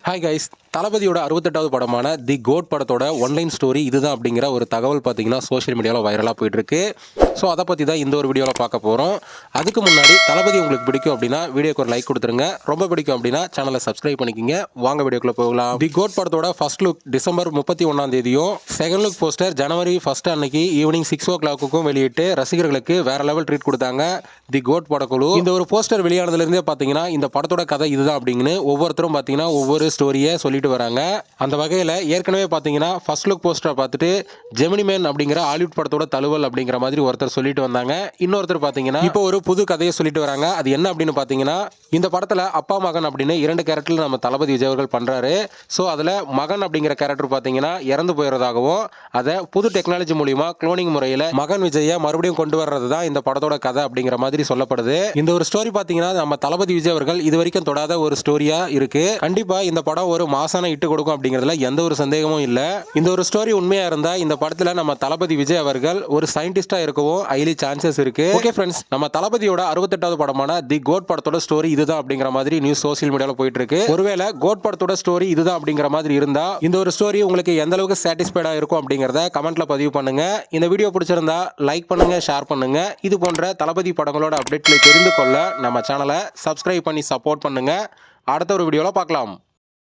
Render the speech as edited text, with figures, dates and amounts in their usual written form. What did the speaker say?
Hi guys, தளபதியோட 68வது படமான தி code படத்தோட ஒன்லைன் ஸ்டோரி இதுதான் அப்படிங்கிற ஒரு தகவல் பார்த்தீங்கன்னா சோஷியல் மீடியாவில் வைரலாக போயிட்டுருக்கு. ஸோ அதை பற்றி தான் இந்த ஒரு வீடியோவில் பார்க்க போகிறோம். அதுக்கு முன்னாடி தளபதி உங்களுக்கு பிடிக்கும் அப்படின்னா வீடியோக்கு ஒரு லைக் கொடுத்துருங்க. ரொம்ப பிடிக்கும் அப்படின்னா சேனலை சப்ஸ்கிரைப் பண்ணிக்கிங்க. வாங்க வீடியோக்குள்ளே போகலாம். தி கோட் படத்தோட first look December 31 second look poster ஜனவரி 1 அன்னைக்கு ஈவினிங் 6 o'clock வெளியிட்டு ரசிகர்களுக்கு வேற லெவல் ட்ரீட் கொடுத்தாங்க தி கோட் படக்குழு. இந்த ஒரு போஸ்டர் வெளியானதுலேருந்தே பார்த்தீங்கன்னா இந்த படத்தோட கதை இதுதான் அப்படின்னு ஒவ்வொருத்தரும் பார்த்தீங்கன்னா ஒவ்வொரு ஸ்டோரியை சொல்லிட்டு வராங்க. அந்த வகையில் ஏற்கனவே பார்த்தீங்கன்னா ஃபர்ஸ்ட் லுக் போஸ்டரை பார்த்துட்டு ஜெமினி மேன் அப்படிங்கிற ஹாலிவுட் படத்தோட தழுவல் அப்படிங்கிற மாதிரி ஒருத்தர் சொல்லிட்டு வந்தாங்க. இன்னொருத்தர் பார்த்தீங்கன்னா இப்போ ஒரு புது கதையை சொல்லிட்டு வராங்க. அது என்ன அப்படின்னு பார்த்தீங்கன்னா இந்த படத்தில் அப்பா மகன் அப்படின்னு 2 கேரக்டர் நம்ம தளபதி விஜய் அவர்கள் பண்றாரு. ஸோ அதில் மகன் அப்படிங்கிற கேரக்டர் பார்த்தீங்கன்னா இறந்து போயிடுறதாகவும் அதை புது டெக்னாலஜி மூலியமா குளோனிங் முறையில் மகன் விஜயை மறுபடியும் கொண்டு வர்றது தான் இந்த படத்தோட கதை அப்படிங்கிற மாதிரி சொல்லப்படுது. இந்த ஒரு ஸ்டோரி பார்த்தீங்கன்னா நம்ம தளபதி விஜய் அவர்கள் இது வரைக்கும் தொடாத ஒரு ஸ்டோரியா இருக்கு. கண்டிப்பா இந்த படம் ஒரு மாசான இட்டு கொடுக்கும் அப்படிங்கிறதுல எந்த ஒரு சந்தேகமும் இல்லை. இந்த ஒரு ஸ்டோரி உண்மையா இருந்தா இந்த படத்துல நம்ம தளபதி விஜய் அவர்கள் ஒரு சயின்டிஸ்டா இருக்கவும் ஹைலி சான்சஸ் இருக்கு. ஓகே ஃப்ரெண்ட்ஸ், நம்ம தளபதியோட 68வது படமான தி கோட் படத்தோட ஸ்டோரி இதுதான் அப்படிங்கிற மாதிரி நியூஸ் சோசியல் மீடியாவில் போயிட்டு இருக்கு. ஒருவேளை கோட் படத்தோட ஸ்டோரி இதுதான் அப்படிங்கிற மாதிரி இருந்தா இந்த ஒரு ஸ்டோரி உங்களுக்கு எந்த அளவுக்கு சாட்டிஸ்ஃபைடா இருக்கும் அப்படிங்கறத கமெண்ட்ல பதிவு பண்ணுங்க. இந்த வீடியோ பிடிச்சிருந்தா லைக் பண்ணுங்க, ஷேர் பண்ணுங்க. இது போன்ற தளபதி படங்களோட அப்டேட்களை தெரிந்து கொள்ள நம்ம சேனலை சப்ஸ்கிரைப் பண்ணி சப்போர்ட் பண்ணுங்க. அடுத்த ஒரு வீடியோல பார்க்கலாம்.